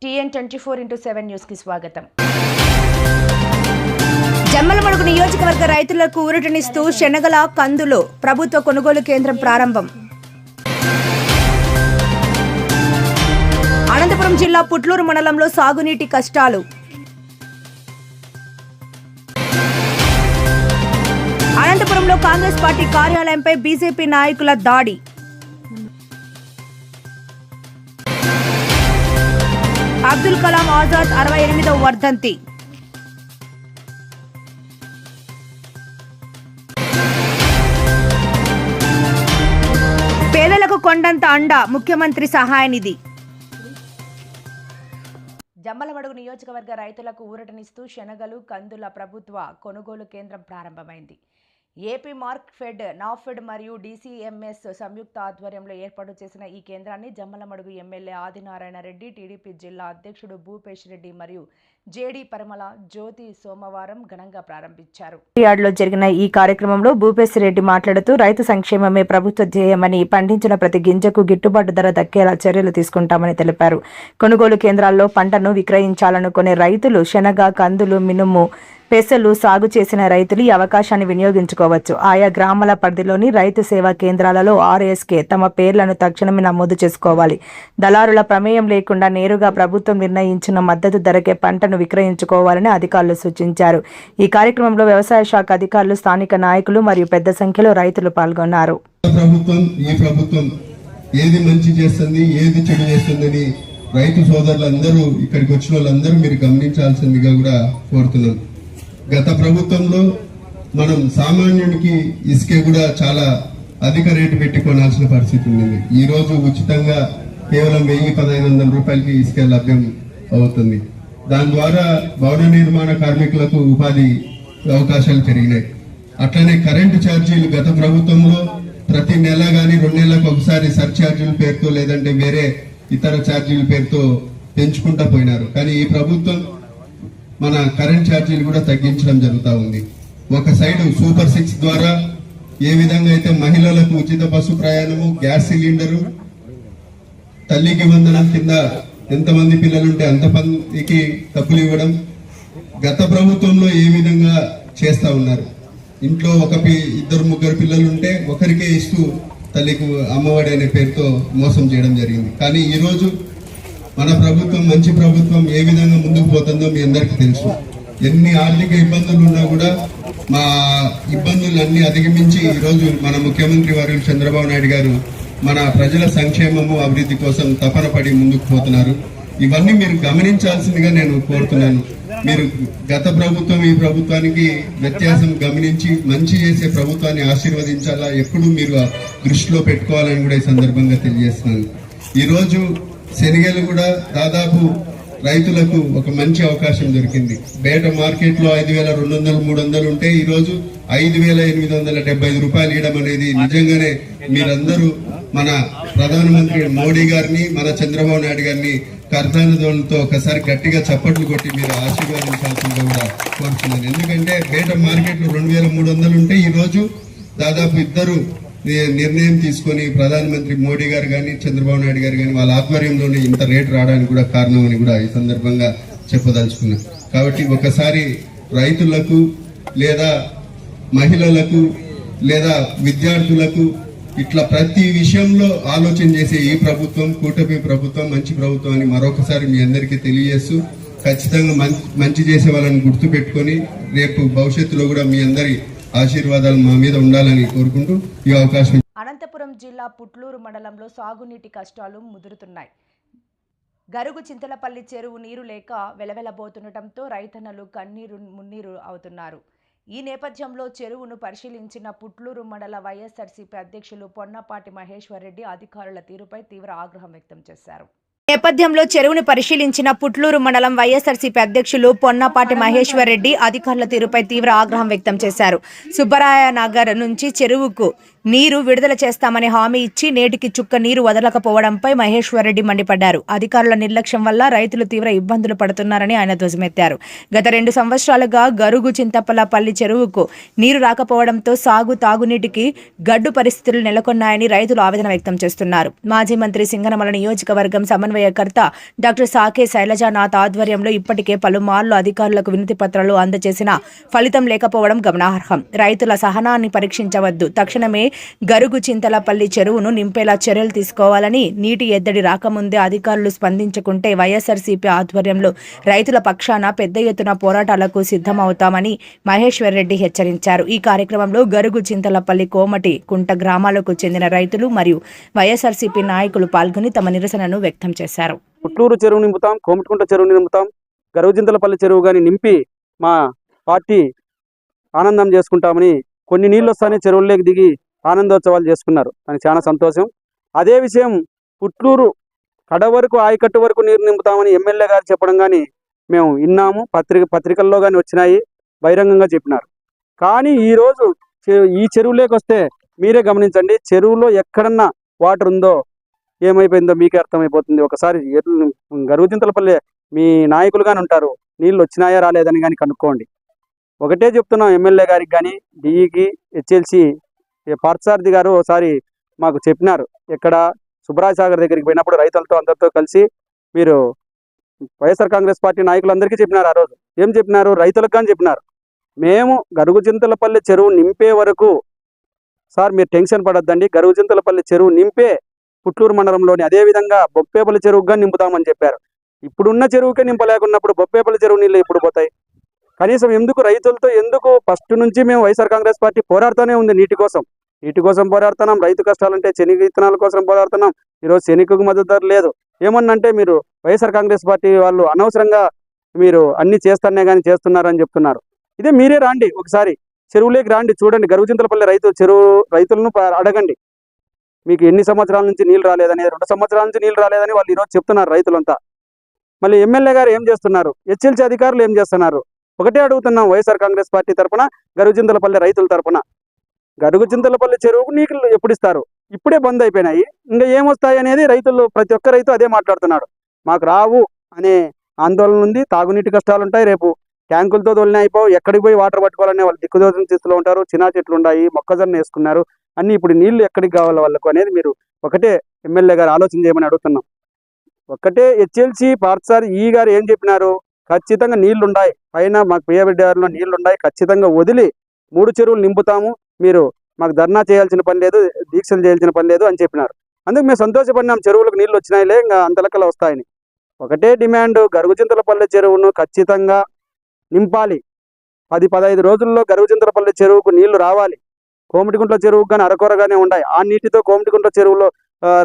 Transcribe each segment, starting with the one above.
TN24x7 news కి స్వాగతం. జమ్మలమడుగు నియోజకవర్గ రైతులకు ఊరటనిస్తూ శనగల కందులు ప్రభుత్వ కొనుగోలు కేంద్రం ప్రారంభం. అనంతపురం జిల్లా పుట్లూరు మండలంలో సాగునీటి కష్టాలు. అనంతపురంలో కాంగ్రెస్ పార్టీ కార్యాలయంపై బీజేపీ నాయకుల దాడి. అబ్దుల్ కలాం ఆజాద్ 68వ వర్ధంతి. పేదలకు కొండంత అండ ముఖ్యమంత్రి సహాయ నిధి. జమ్మలమడుగు నియోజకవర్గ రైతులకు ఊరటనిస్తూ శనగలు కందుల ప్రభుత్వ కొనుగోలు కేంద్రం ప్రారంభమైంది. ఏపీ మార్క్ఫెడ్, నాఫెడ్ మరియు డీసీఎంఎస్ సంయుక్త ఆధ్వర్యంలో ఏర్పాటు చేసిన ఈ కేంద్రాన్ని జమ్మలమడుగు ఎమ్మెల్యే ఆదినారాయణ రెడ్డి, టీడీపీ జిల్లా అధ్యక్షుడు భూపేష్ రెడ్డి మరియు జేడీ పరిమళ జ్యోతి సోమవారం ఘనంగా ప్రారంభించారు. యార్డ్లో జరిగిన ఈ కార్యక్రమంలో భూపేష్ రెడ్డి మాట్లాడుతూ రైతు సంక్షేమమే ప్రభుత్వ ధ్యేయమని, పండించిన ప్రతి గింజకు గిట్టుబాటు ధర దక్కేలా చర్యలు తీసుకుంటామని తెలిపారు. కొనుగోలు కేంద్రాల్లో పంటను విక్రయించాలనుకునే రైతులు శనగ, కందులు, మినుము, పెసలు సాగు చేసిన రైతులు ఈ అవకాశాన్ని వినియోగించుకోవచ్చు. ఆయా గ్రామాల పరిధిలోని రైతు సేవా కేంద్రాలలో ఆర్ఎస్కే తమ పేర్లను తక్షణమే నమోదు చేసుకోవాలి. దళారుల ప్రమేయం లేకుండా నేరుగా ప్రభుత్వం నిర్ణయించిన మద్దతు ధరకే పంటను విక్రయించుకోవాలని అధికారులు సూచించారు. ఈ కార్యక్రమంలో వ్యవసాయ శాఖ అధికారులు, స్థానిక నాయకులు మరియు పెద్ద సంఖ్యలో రైతులు పాల్గొన్నారు. ఏది మంచి చేస్తుంది, ఏది చెడు చేస్తుందని రైతు సోదరులందరూ, ఇక్కడికి వచ్చిన వాళ్ళందరూ మీరు గమనించాల్సిందిగా కూడా కోరుతున్నాను. గత ప్రభుత్వంలో మనం సామాన్యుడికి ఇసుక కూడా చాలా అధిక రేటు పెట్టి కొనాల్సిన పరిస్థితి ఉంది. ఈ రోజు ఉచితంగా కేవలం 1000-1500 రూపాయలకి ఇసుక లభ్యం అవుతుంది. దాని ద్వారా భవన నిర్మాణ కార్మికులకు ఉపాధి అవకాశాలు పెరిగినాయి. అట్లనే కరెంటు ఛార్జీలు గత ప్రభుత్వంలో ప్రతి నెల గాని 2 నెలలకు ఒకసారి సర్ఛార్జీల పేరుతో లేదంటే వేరే ఇతర ఛార్జీల పేరుతో పెంచుకుంటా పోయినారు. కానీ ఈ ప్రభుత్వం మన కరెంట్ ఛార్జీలు కూడా తగ్గించడం జరుగుతూ ఉంది. ఒక సైడ్ సూపర్ 6 ద్వారా ఏ విధంగా అయితే మహిళలకు ఉచిత బస్సు ప్రయాణము, గ్యాస్ సిలిండరు, తల్లికి వందనం కింద ఎంతమంది పిల్లలుంటే అంతమందికి డబ్బులు ఇవ్వడం గత ప్రభుత్వంలో ఏ విధంగా చేస్తా ఉన్నారు. ఇంట్లో 2-3 పిల్లలుంటే ఒకరికే ఇస్తూ తల్లికి అమ్మఒడి అనే పేరుతో మోసం చేయడం జరిగింది. కానీ ఈ రోజు మన ప్రభుత్వం, మంచి ప్రభుత్వం ఏ విధంగా ముందుకు పోతుందో మీ అందరికీ తెలుసు. ఎన్ని ఆర్థిక ఇబ్బందులు ఉన్నా కూడా మా ఇబ్బందులన్నీ అధిగమించి ఈరోజు మన ముఖ్యమంత్రి వర్యులు చంద్రబాబు నాయుడు గారు మన ప్రజల సంక్షేమము, అభివృద్ధి కోసం తపన పడి ముందుకు పోతున్నారు. ఇవన్నీ మీరు గమనించాల్సిందిగా నేను కోరుతున్నాను. మీరు గత ప్రభుత్వం, ఈ ప్రభుత్వానికి వ్యత్యాసం గమనించి మంచి చేసే ప్రభుత్వాన్ని ఆశీర్వదించాలా, ఎప్పుడు మీరు దృష్టిలో పెట్టుకోవాలని కూడా ఈ సందర్భంగా తెలియజేస్తున్నాను. ఈరోజు శనగలు కూడా దాదాపు రైతులకు ఒక మంచి అవకాశం దొరికింది. బయట మార్కెట్ లో 5200-300 ఉంటే ఈ రోజు 5875 రూపాయలు ఇవ్వడం అనేది నిజంగానే మీరందరూ మన ప్రధానమంత్రి మోడీ గారిని, మన చంద్రబాబు నాయుడు గారిని కర్తానదోళనతో ఒకసారి గట్టిగా చప్పట్లు కొట్టి మీరు ఆశీర్వాదించాల్సిందిగా కూడా కోరుతున్నాను. ఎందుకంటే బయట మార్కెట్ లో 2300 ఉంటే ఈ రోజు దాదాపు ఇద్దరు నిర్ణయం తీసుకొని ప్రధానమంత్రి మోడీ గారు కానీ, చంద్రబాబు నాయుడు గారు కానీ వాళ్ళ ఆధ్వర్యంలోనే ఇంత రేటు రావడానికి కూడా కారణం అని కూడా ఈ సందర్భంగా చెప్పదలుచుకున్నాను. కాబట్టి ఒకసారి రైతులకు లేదా మహిళలకు లేదా విద్యార్థులకు ఇట్లా ప్రతి విషయంలో ఆలోచన చేసే ఈ ప్రభుత్వం, కూటమి ప్రభుత్వం, మంచి ప్రభుత్వం అని మరొకసారి మీ అందరికీ తెలియజేస్తూ, ఖచ్చితంగా మంచి చేసే వాళ్ళని గుర్తు పెట్టుకొని రేపు భవిష్యత్తులో కూడా మీ అందరి ఆశీర్వాదాలు మా మీద ఉండాలని కోరుకుంటూ ఈ అవకాశం. అనంతపురం జిల్లా పుట్లూరు మండలంలో సాగునీటి కష్టాలు ముదురుతున్నాయి. గరుగు చింతలపల్లి చెరువు నీరు లేక వెలవెలబోతుండటంతో రైతన్నలు కన్నీరు మున్నీరు అవుతున్నారు. ఈ నేపథ్యంలో చెరువును పరిశీలించిన పుట్లూరు మండల వైఎస్ఆర్సీపీ అధ్యక్షులు పొన్నపాటి మహేశ్వర్ రెడ్డి అధికారుల తీరుపై తీవ్ర ఆగ్రహం వ్యక్తం చేశారు. నేపథ్యంలో చెరువును పరిశీలించిన పుట్లూరు మండలం వైఎస్ఆర్సీపీ అధ్యక్షులు పొన్నపాటి మహేశ్వర్ రెడ్డి అధికారుల తీరుపై తీవ్ర ఆగ్రహం వ్యక్తం చేశారు. సుబ్బరాయ నగర్ నుంచి చెరువుకు నీరు విడుదల చేస్తామని హామీ ఇచ్చి నేటికి చుక్క నీరు వదలకపోవడంపై మహేశ్వరరెడ్డి మండిపడ్డారు. అధికారుల నిర్లక్ష్యం వల్ల రైతులు తీవ్ర ఇబ్బందులు పడుతున్నారని ఆయన ధ్వజమెత్తారు. గత 2 సంవత్సరాలుగా గరుగు చింతపల్లపల్లి చెరువుకు నీరు రాకపోవడంతో తాగునీటికి గడ్డు పరిస్థితులు నెలకొన్నాయని రైతులు ఆవేదన వ్యక్తం చేస్తున్నారు. మాజీ మంత్రి సింగనమల నియోజకవర్గం సమన్వయకర్త డాక్టర్ సాకే శైలజానాథ్ ఆధ్వర్యంలో ఇప్పటికే పలుమార్లు అధికారులకు వినతి పత్రాలు అందజేసినా ఫలితం లేకపోవడం గమనార్హం. రైతుల సహనాన్ని పరీక్షించవద్దు, తక్షణమే గరుగు చింతలపల్లి చెరువును నింపేలా చర్యలు తీసుకోవాలని, నీటి ఎద్దడి రాకముందే అధికారులు స్పందించకుంటే వైఎస్ఆర్సీపీ ఆధ్వర్యంలో రైతుల పక్షాన పెద్ద ఎత్తున పోరాటాలకు సిద్ధమవుతామని మహేశ్వరరెడ్డి హెచ్చరించారు. ఈ కార్యక్రమంలో గరుగు చింతలపల్లి, కోమటి కుంట గ్రామాలకు చెందిన రైతులు మరియు వైఎస్ఆర్సీపీ నాయకులు పాల్గొని తమ నిరసనను వ్యక్తం చేశారు. పుట్లూరు చెరువు నింపుతాం, కోమటికుంట చెరువు నింపుతాం, గరుగు చింతలపల్లి చెరువు కానీ నింపి మా పార్టీ ఆనందం చేసుకుంటామని, కొన్ని నీళ్ళు వస్తానే చెరువుల్లోకి దిగి ఆనందోత్సవాలు చేసుకున్నారు. దానికి చాలా సంతోషం. అదే విషయం పుట్లూరు కడ వరకు, ఆయకట్టు వరకు నీరు నింపుతామని ఎమ్మెల్యే గారు చెప్పడం కానీ మేము విన్నాము. పత్రికల్లో కానీ వచ్చినాయి, బహిరంగంగా చెప్పినారు. కానీ ఈరోజు ఈ చెరువులోకి వస్తే మీరే గమనించండి, చెరువులో ఎక్కడన్నా వాటర్ ఉందో ఏమైపోయిందో మీకే అర్థమైపోతుంది. ఒకసారి గరుగు చింతలపల్లి మీ నాయకులుగానే ఉంటారు, నీళ్ళు వచ్చినాయా రాలేదని కానీ కనుక్కోండి. ఒకటే చెప్తున్నాం ఎమ్మెల్యే గారికి కానీ, డిఈకి, హెచ్ఎల్సి పార్థసారథి గారు ఒకసారి మాకు చెప్పినారు. ఇక్కడ సుబ్రాజ్ సాగర్ దగ్గరికి పోయినప్పుడు రైతులతో అందరితో కలిసి మీరు వైఎస్ఆర్ కాంగ్రెస్ పార్టీ నాయకులందరికీ చెప్పినారు. ఆ రోజు ఏం చెప్పినారు? రైతులకు కానీ చెప్పినారు, మేము గరుగు చింతలపల్లి చెరువు నింపే వరకు సార్ మీరు టెన్షన్ పడొద్దండి, గరుగు చింతలపల్లి చెరువు నింపే పుట్లూరు మండలంలోని అదేవిధంగా బొప్పేపల్లి చెరువుగా నింపుతామని చెప్పారు. ఇప్పుడున్న చెరువుకే నింపలేకున్నప్పుడు బొప్పేపల్లి చెరువు నీళ్ళు ఎప్పుడు పోతాయి? కనీసం ఎందుకు రైతులతో ఎందుకు ఫస్ట్ నుంచి మేము వైఎస్ఆర్ కాంగ్రెస్ పార్టీ పోరాడుతూనే ఉంది. నీటి కోసం పోరాడుతున్నాం, రైతు కష్టాలంటే శనగ విత్తనాల కోసం పోరాడుతున్నాం. ఈరోజు శనగకు మద్దతు ధర లేదు. ఏమన్నంటే మీరు వైఎస్ఆర్ కాంగ్రెస్ పార్టీ వాళ్ళు అనవసరంగా మీరు అన్ని చేస్తానే కానీ చేస్తున్నారని చెప్తున్నారు. ఇదే మీరే రాండి, ఒకసారి చెరువులోకి రాండి, చూడండి. గరుగు చింతలపల్లి రైతులను అడగండి, మీకు ఎన్ని సంవత్సరాల నుంచి నీళ్ళు రాలేదని, 2 సంవత్సరాల నుంచి నీళ్ళు రాలేదని వాళ్ళు ఈరోజు చెప్తున్నారు రైతులంతా. మళ్ళీ ఎమ్మెల్యే గారు ఏం చేస్తున్నారు, హెచ్ఎల్సీ అధికారులు ఏం చేస్తున్నారు? ఒకటే అడుగుతున్నాం వైఎస్ఆర్ కాంగ్రెస్ పార్టీ తరఫున, గరుగు చింతలపల్లి రైతుల తరఫున, గరుగు చింతలపల్లి చెరువుకు నీళ్ళు ఎప్పుడు ఇస్తారు? ఇప్పుడే బంద్ అయిపోయినాయి, ఇంకా ఏమొస్తాయి అనేది రైతులు, ప్రతి ఒక్క రైతు అదే మాట్లాడుతున్నాడు. మాకు రావు అనే ఆందోళన ఉంది. తాగునీటి కష్టాలు ఉంటాయి. రేపు ట్యాంకులతో తోలిన అయిపోవు, ఎక్కడికి పోయి వాటర్ పట్టుకోవాలనే వాళ్ళు దిక్కుదోచిన స్థితిలో ఉంటారు. చిన్న చెట్లు ఉన్నాయి, మొక్కజొన్న వేసుకున్నారు, అన్ని ఇప్పుడు నీళ్లు ఎక్కడికి కావాలి వాళ్ళకు అనేది మీరు ఒకటే ఎమ్మెల్యే గారు ఆలోచన చేయమని అడుగుతున్నాం. ఒక్కటే హెచ్ఎల్సి పార్థసారథి గారు ఏం చెప్పినారు? ఖచ్చితంగా నీళ్లున్నాయి, పైన మాకు పియబిడ్డారులో నీళ్లున్నాయి, ఖచ్చితంగా వదిలి 3 చెరువులు నింపుతాము, మీరు మాకు ధర్నా చేయాల్సిన పని లేదు, దీక్షలు చేయాల్సిన పని లేదు అని చెప్పినారు. అందుకు మేము సంతోషపడినాం, చెరువులకు నీళ్ళు వచ్చినాయిలే, ఇంకా అంతలకల వస్తాయని. ఒకటే డిమాండ్, గరుగు చింతలపల్లి చెరువును ఖచ్చితంగా నింపాలి. 10-15 రోజుల్లో గరుగు చింతలపల్లి చెరువుకు నీళ్లు రావాలి. కోమటికుంట్ల చెరువుకు కానీ అరకొరగానే ఉన్నాయి. ఆ నీటితో కోమటికుంట్ల చెరువులో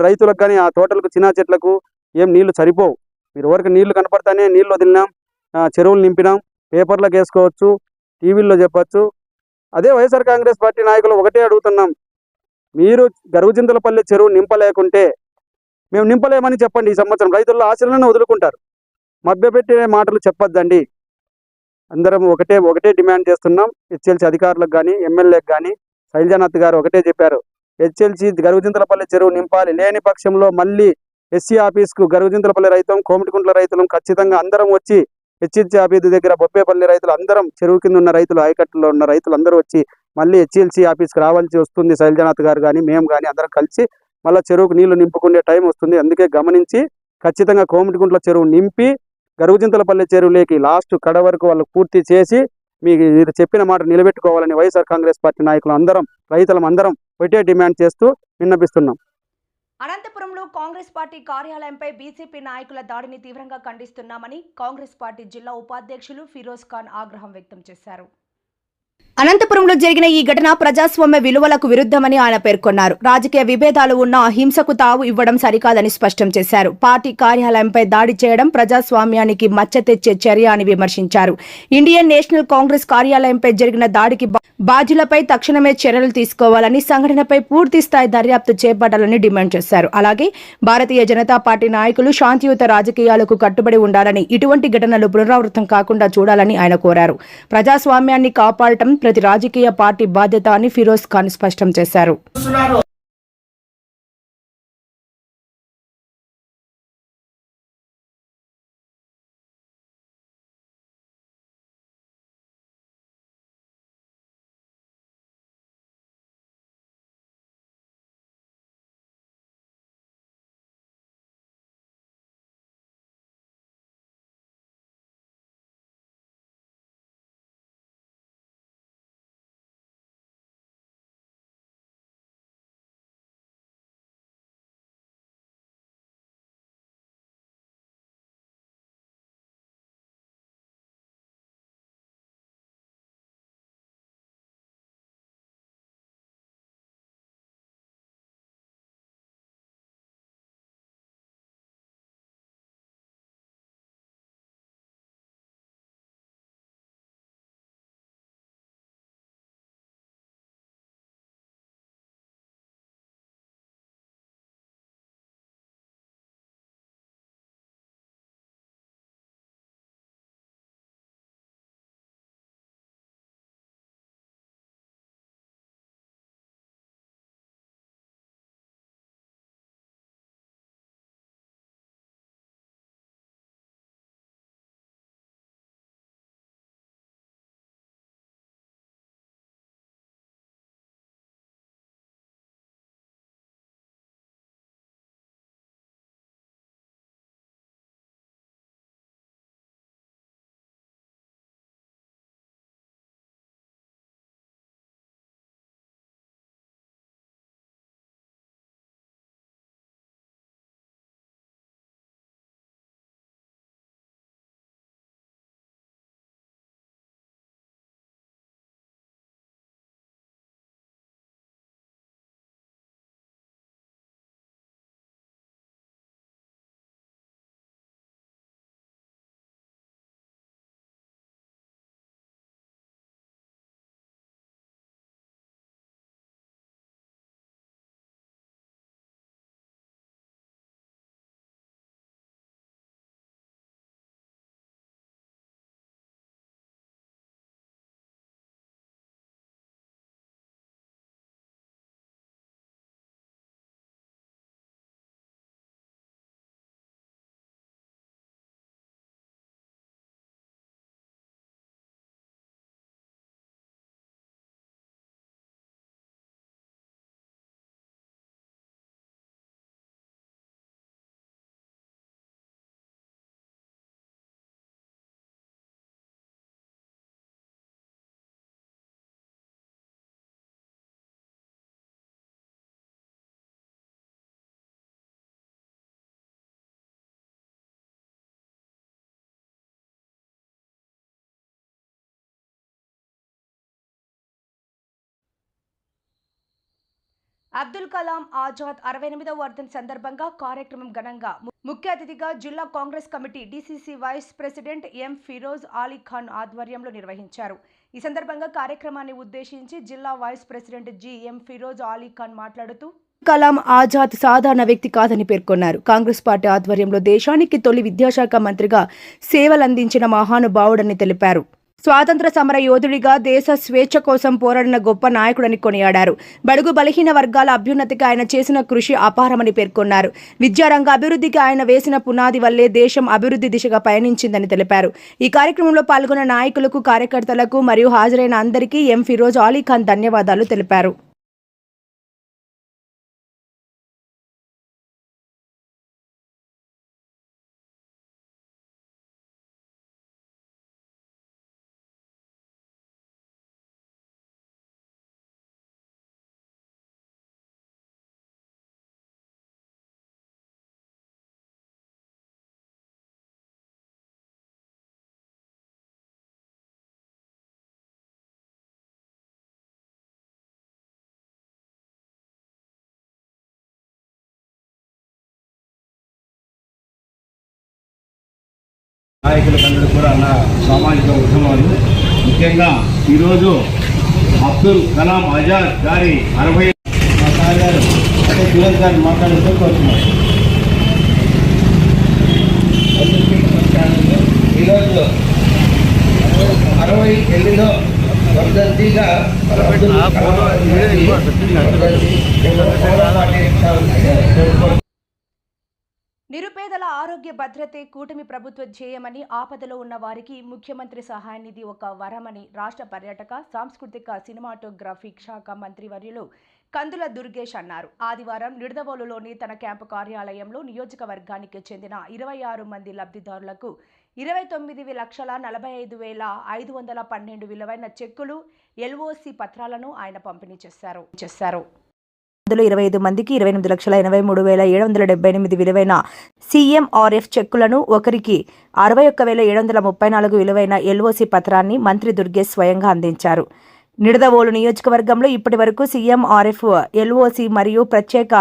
రైతులకు కానీ ఆ తోటలకు చిన్న చెట్లకు ఏం నీళ్లు సరిపోవు. మీరు ఎవరికి నీళ్లు కనపడతానే నీళ్ళు వదిలినాం, చెరువులు నింపినాం, పేపర్లకు వేసుకోవచ్చు, టీవీల్లో చెప్పచ్చు. అదే వైఎస్ఆర్ కాంగ్రెస్ పార్టీ నాయకులు ఒకటే అడుగుతున్నాం, మీరు గరుగు చింతలపల్లి చెరువు నింపలేకుంటే మేము నింపలేమని చెప్పండి. ఈ సంవత్సరం రైతుల్లో ఆశలను వదులుకుంటారు. మభ్యపెట్టే మాటలు చెప్పొద్దండి. అందరం ఒకటే డిమాండ్ చేస్తున్నాం. హెచ్ఎల్సి అధికారులకు కానీ, ఎమ్మెల్యేకి కానీ, శైలజానాథ్ గారు ఒకటే చెప్పారు, హెచ్ఎల్సి గరుగు చింతలపల్లి చెరువు నింపాలి. లేని పక్షంలో మళ్ళీ ఎస్సీ ఆఫీస్కు గరుగు చింతలపల్లి రైతులం, కోమటికుంట్ల రైతులం ఖచ్చితంగా అందరం వచ్చి హెచ్ఎల్సి ఆఫీస్ దగ్గర బొప్పేపల్లి రైతులు అందరం, చెరువు కింద ఉన్న రైతులు, ఆయకట్టులో ఉన్న రైతులు అందరూ వచ్చి మళ్ళీ హెచ్ఎల్సి ఆఫీస్కి రావాల్సి వస్తుంది. శైలజానాథ్ గారు కానీ మేము కానీ అందరం కలిసి మళ్ళీ చెరువుకు నీళ్లు నింపుకునే టైం వస్తుంది. అందుకే గమనించి ఖచ్చితంగా కోమటికుంట్ల చెరువు నింపి గరుగు చింతలపల్లి చెరువులోకి లాస్ట్ కడ వరకు వాళ్ళు పూర్తి చేసి మీరు చెప్పిన మాట నిలబెట్టుకోవాలని వైఎస్ఆర్ కాంగ్రెస్ పార్టీ నాయకులు అందరం, రైతులం అందరం ఒకటే డిమాండ్ చేస్తూ విన్నపిస్తున్నాం. అనంతపురంలో కాంగ్రెస్ పార్టీ కార్యాలయంపై బీజేపీ నాయకుల దాడిని తీవ్రంగా ఖండిస్తున్నామని కాంగ్రెస్ పార్టీ జిల్లా ఉపాధ్యక్షులు ఫిరోజ్ ఖాన్ ఆగ్రహం వ్యక్తం చేశారు. అనంతపురంలో జరిగిన ఈ ఘటన ప్రజాస్వామ్య విలువలకు విరుద్ధమని ఆయన పేర్కొన్నారు. రాజకీయ విభేదాలు ఉన్న హింసకు తావు ఇవ్వడం సరికాదని స్పష్టం చేశారు. పార్టీ కార్యాలయంపై దాడి చేయడం ప్రజాస్వామ్యానికి మచ్చ తెచ్చే చర్య అని విమర్శించారు. ఇండియన్ నేషనల్ కాంగ్రెస్ కార్యాలయంపై జరిగిన దాడికి బాధ్యులపై తక్షణమే చర్యలు తీసుకోవాలని, సంఘటనపై పూర్తి స్థాయి దర్యాప్తు చేపట్టాలని డిమాండ్ చేశారు. అలాగే భారతీయ జనతా పార్టీ నాయకులు శాంతియుత రాజకీయాలకు కట్టుబడి ఉండాలని, ఇటువంటి ఘటనలు పునరావృతం కాకుండా చూడాలని ఆయన కోరారు. ప్రజాస్వామ్యాన్ని కాపాడటం ప్రతి రాజకీయ పార్టీ బాధ్యత అని ఫిరోజ్ ఖాన్ స్పష్టం చేశారు. అబ్దుల్ కలాం ఆజాద్ 68వ వర్ధంతి సందర్భంగా కార్యక్రమం ఘనంగా ముఖ్య అతిథిగా జిల్లా Congress committee DCC vice president M Firoz Ali Khan ఆధ్వర్యంలో నిర్వహించారు. ఈ సందర్భంగా కార్యక్రమాన్ని ఉద్దేశించి జిల్లా vice president M Firoz Ali Khan మాట్లాడుతూ కలాం ఆజాద్ సాధారణ వ్యక్తి కాదని పేర్కొన్నారు. కాంగ్రెస్ పార్టీ ఆధ్వర్యంలో దేశానికి తొలి విద్యాశాఖ మంత్రిగా సేవలందించిన మహానుభావుడని తెలిపారు. స్వాతంత్ర సమర యోధుడిగా దేశ స్వేచ్ఛ కోసం పోరాడిన గొప్ప నాయకుడని కొనియాడారు. బడుగు బలహీన వర్గాల అభ్యున్నతికి ఆయన చేసిన కృషి అపారమని పేర్కొన్నారు. విద్యారంగ అభివృద్ధికి ఆయన వేసిన పునాది వల్లే దేశం అభివృద్ధి దిశగా పయనించిందని తెలిపారు. ఈ కార్యక్రమంలో పాల్గొన్న నాయకులకు, కార్యకర్తలకు మరియు హాజరైన అందరికీ ఎం ఫిరోజ్ అలీ ఖాన్ ధన్యవాదాలు తెలిపారు. నాయకులందరూ కూడా నా సామాజిక ఉద్యమాలు, ముఖ్యంగా ఈరోజు అబ్దుల్ కలాం ఆజాద్ గారి 60 మా సార్ గారు అంటే ఫిరోజ్ గారు మాట్లాడుతూ కోరుతున్నారు. ఈరోజు 68వ వర్ధంతిగా అబ్దుల్ కలాం గారి వర్ధంతి నిరుపేదల ఆరోగ్య భద్రతే కూటమి ప్రభుత్వ ధ్యేయమని, ఆపదలో ఉన్న వారికి ముఖ్యమంత్రి సహాయ నిధి ఒక వరమని రాష్ట్ర పర్యాటక, సాంస్కృతిక, సినిమాటోగ్రఫిక్ శాఖ మంత్రి వర్యులు కందుల దుర్గేష్ అన్నారు. ఆదివారం నిడదవోలులోని తన క్యాంపు కార్యాలయంలో నియోజకవర్గానికి చెందిన 26 మంది లబ్ధిదారులకు 29,45,512 విలువైన చెక్కులు, LOC పత్రాలను ఆయన పంపిణీ చేశారు. అందులో 25 మందికి 28,83,778 విలువైన CMRF చెక్కులను, ఒకరికి 61,734 విలువైన LOC పత్రాన్ని మంత్రి దుర్గేష్ స్వయంగా అందించారు. నిడదవోలు నియోజకవర్గంలో ఇప్పటి వరకు CMRF, LOC మరియు ప్రత్యేక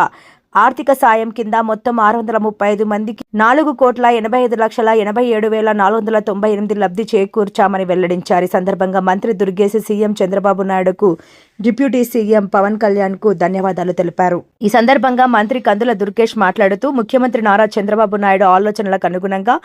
ఆర్థిక సాయం కింద మొత్తం 635 మందికి 4,85,87,498 లబ్ధి చేకూర్చామని వెల్లడించారు. ఈ సందర్భంగా మంత్రి దుర్గేష్ సీఎం చంద్రబాబు నాయుడుకు, డిప్యూటీ సీఎం పవన్ కళ్యాణ్ కు ధన్యవాదాలు తెలిపారు. ఈ సందర్భంగా మంత్రి కందుల దుర్గేష్ మాట్లాడుతూ, ముఖ్యమంత్రి నారా చంద్రబాబు నాయుడు ఆలోచనలకు అనుగుణంగా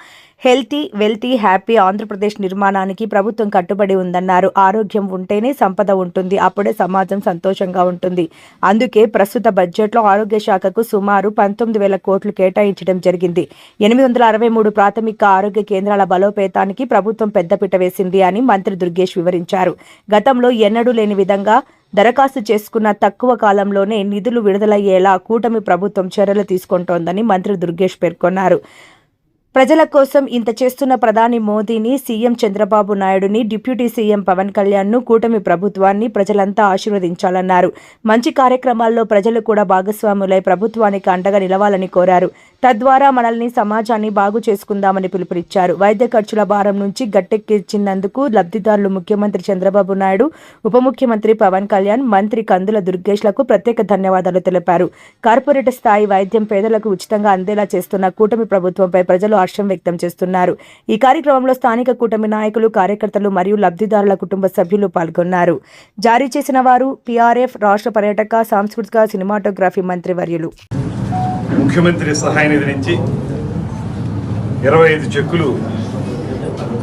హెల్తీ, వెల్తీ, హ్యాపీ ఆంధ్రప్రదేశ్ నిర్మాణానికి ప్రభుత్వం కట్టుబడి ఉందన్నారు. ఆరోగ్యం ఉంటేనే సంపద ఉంటుంది, అప్పుడే సమాజం సంతోషంగా ఉంటుంది. అందుకే ప్రస్తుత బడ్జెట్లో ఆరోగ్య శాఖకు సుమారు 19,000 కోట్లు కేటాయించడం జరిగింది. 863 ప్రాథమిక ఆరోగ్య కేంద్రాల బలోపేతానికి ప్రభుత్వం పెద్దపీట వేసింది అని మంత్రి దుర్గేష్ వివరించారు. గతంలో ఎన్నడూ లేని విధంగా దరఖాస్తు చేసుకున్న తక్కువ కాలంలోనే నిధులు విడుదలయ్యేలా కూటమి ప్రభుత్వం చర్యలు తీసుకుంటోందని మంత్రి దుర్గేష్ పేర్కొన్నారు. ప్రజల కోసం ఇంత చేస్తున్న ప్రధాని మోదీని, సీఎం చంద్రబాబు నాయుడుని, డిప్యూటీ సీఎం పవన్ కళ్యాణ్ను, కూటమి ప్రభుత్వాన్ని ప్రజలంతా ఆశీర్వదించాలన్నారు. మంచి కార్యక్రమాల్లో ప్రజలు కూడా భాగస్వాములై ప్రభుత్వానికి అండగా నిలవాలని కోరారు. తద్వారా మనల్ని, సమాజాన్ని బాగు చేసుకుందామని పిలుపునిచ్చారు. వైద్య ఖర్చుల భారం నుంచి గట్టెక్కించినందుకు లబ్ధిదారులు ముఖ్యమంత్రి చంద్రబాబు నాయుడు, ఉప ముఖ్యమంత్రి పవన్ కళ్యాణ్, మంత్రి కందుల దుర్గేష్లకు ప్రత్యేక ధన్యవాదాలు తెలిపారు. కార్పొరేట్ స్థాయి వైద్యం పేదలకు ఉచితంగా అందేలా చేస్తున్న కూటమి ప్రభుత్వంపై ప్రజలు హర్షం వ్యక్తం చేస్తున్నారు. ఈ కార్యక్రమంలో స్థానిక కూటమి నాయకులు, కార్యకర్తలు మరియు లబ్ధిదారుల కుటుంబ సభ్యులు పాల్గొన్నారు. జారీ చేసిన వారు PRF రాష్ట్ర పర్యాటక, సాంస్కృతిక, సినిమాటోగ్రఫీ మంత్రి వర్యులు. ముఖ్యమంత్రి సహాయ నిధి నుంచి 25 చెక్కులు,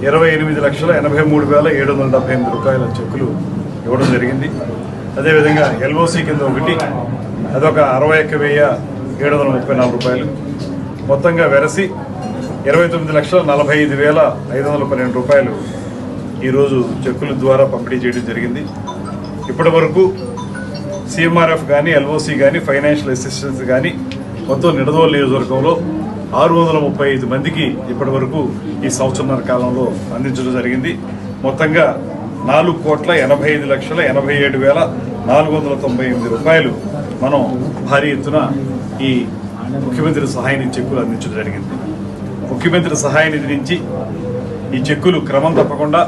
28,83,778 రూపాయల చెక్కులు ఇవ్వడం జరిగింది. అదేవిధంగా LOC కింద ఒకటి, అదొక 61,734 రూపాయలు, మొత్తంగా వెరసి 29,45,512 రూపాయలు ఈరోజు చెక్కుల ద్వారా పంపిణీ చేయడం జరిగింది. ఇప్పటి వరకు CMRF కానీ, LOC కానీ, ఫైనాన్షియల్ అసిస్టెన్స్ కానీ మొత్తం నిడదవోలు నియోజకవర్గంలో 635 మందికి ఇప్పటి వరకు ఈ సంవత్సరాల కాలంలో అందించడం జరిగింది. మొత్తంగా 4,85,87,498 రూపాయలు మనం భారీ ఎత్తున ఈ ముఖ్యమంత్రి సహాయ నిధి చెక్కులు అందించడం జరిగింది. ముఖ్యమంత్రి సహాయ నిధి నుంచి ఈ చెక్కులు క్రమం తప్పకుండా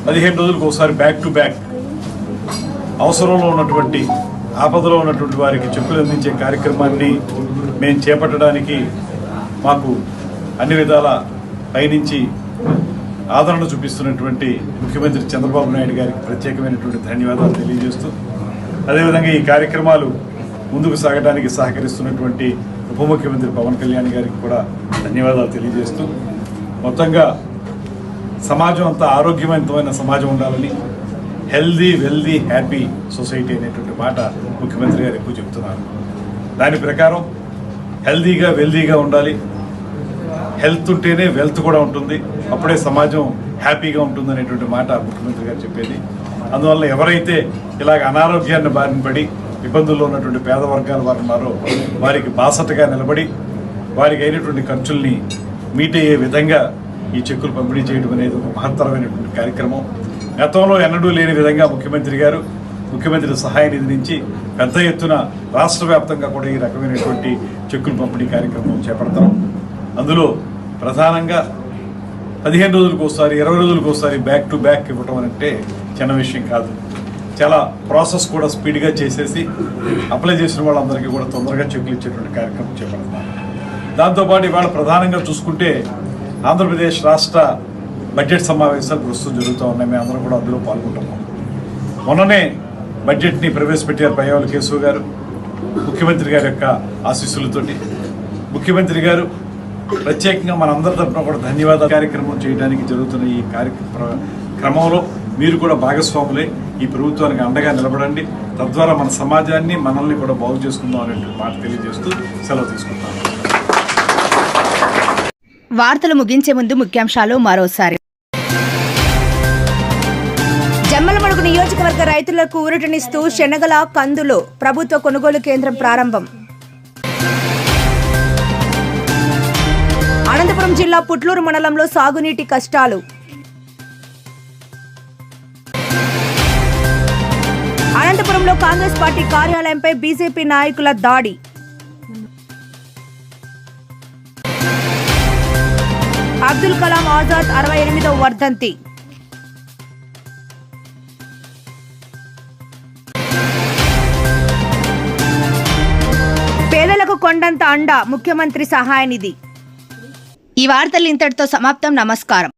15 రోజులకు ఒకసారి బ్యాక్ టు బ్యాక్ అవసరంలో ఉన్నటువంటి, ఆపదలో ఉన్నటువంటి వారికి చెక్కులు అందించే కార్యక్రమాన్ని మేము చేపట్టడానికి మాకు అన్ని విధాల పైనుంచి ఆదరణ చూపిస్తున్నటువంటి ముఖ్యమంత్రి చంద్రబాబు నాయుడు గారికి ప్రత్యేకమైనటువంటి ధన్యవాదాలు తెలియజేస్తూ, అదేవిధంగా ఈ కార్యక్రమాలు ముందుకు సాగడానికి సహకరిస్తున్నటువంటి ఉప ముఖ్యమంత్రి పవన్ కళ్యాణ్ గారికి కూడా ధన్యవాదాలు తెలియజేస్తూ, మొత్తంగా సమాజం అంతా ఆరోగ్యవంతమైన సమాజం ఉండాలని, హెల్దీ, వెల్దీ, హ్యాపీ సొసైటీ అనేటువంటి మాట ముఖ్యమంత్రి గారు ఎక్కువ చెప్తున్నారు. దాని ప్రకారం హెల్దీగా, వెల్దీగా ఉండాలి. హెల్త్ ఉంటేనే వెల్త్ కూడా ఉంటుంది, అప్పుడే సమాజం హ్యాపీగా ఉంటుంది అనేటువంటి మాట ముఖ్యమంత్రి గారు చెప్పేది. అందువల్ల ఎవరైతే ఇలాగ అనారోగ్యాన్ని బారిన పడి ఇబ్బందుల్లో ఉన్నటువంటి పేద వర్గాల వారు ఉన్నారో వారికి బాసటగా నిలబడి వారికి అయినటువంటి ఖర్చుల్ని మీట్ అయ్యే విధంగా ఈ చెక్కులు పంపిణీ చేయడం అనేది ఒక మహత్తరమైనటువంటి కార్యక్రమం. గతంలో ఎన్నడూ లేని విధంగా ముఖ్యమంత్రి సహాయ నిధి నుంచి పెద్ద ఎత్తున రాష్ట్ర వ్యాప్తంగా కూడా ఈ రకమైనటువంటి చెక్కులు పంపిణీ కార్యక్రమం చేపడతాం. అందులో ప్రధానంగా 15 రోజులకు ఒకసారి, 20 రోజులకు ఒకసారి బ్యాక్ టు బ్యాక్ ఇవ్వటం అంటే చిన్న విషయం కాదు. చాలా ప్రాసెస్ కూడా స్పీడ్గా చేసేసి అప్లై చేసిన వాళ్ళందరికీ కూడా తొందరగా చెక్కులు ఇచ్చేటువంటి కార్యక్రమం చేపడుతున్నారు. దాంతోపాటు ఇవాళ ప్రధానంగా చూసుకుంటే ఆంధ్రప్రదేశ్ రాష్ట్ర బడ్జెట్ సమావేశాలు ప్రస్తుతం జరుగుతూ ఉన్నాయి. మేము అందరం కూడా అందులో పాల్గొంటున్నాం. మొన్ననే బడ్జెట్ని ప్రవేశపెట్టారు పయ్యావుల కేశవ్ గారు, ముఖ్యమంత్రి గారి యొక్క ఆశీస్సులతోటి. ముఖ్యమంత్రి గారు ప్రత్యేకంగా మనందరి తరఫున కూడా ధన్యవాదాలు కార్యక్రమం చేయడానికి జరుగుతున్న ఈ క్రమంలో మీరు కూడా భాగస్వాములై ఈ ప్రభుత్వానికి అండగా నిలబడండి. తద్వారా మన సమాజాన్ని మనల్ని కూడా బాగు చేసుకుందాం అనే మాట తెలియజేస్తూ సెలవు తీసుకుంటాను. వార్తలు ముగించే ముందు ముఖ్యాంశాలు మరోసారి. జమ్మలమడుగు నియోజకవర్గ రైతులకు ఊరటనిస్తూ శనగల కందులు ప్రభుత్వ కొనుగోలు కేంద్రం ప్రారంభం. అనంతపురం జిల్లా పుట్లూరు మండలంలో సాగునీటి కష్టాలు. అనంతపురంలో కాంగ్రెస్ పార్టీ కార్యాలయంపై బీజేపీ నాయకుల దాడి. అబ్దుల్ కలాం ఆజాద్ 68వ వర్ధంతి. పేదలకు కొండంత అండ ముఖ్యమంత్రి సహాయ నిధి. ఈ వార్తలు ఇంతటితో సమాప్తం. నమస్కారం.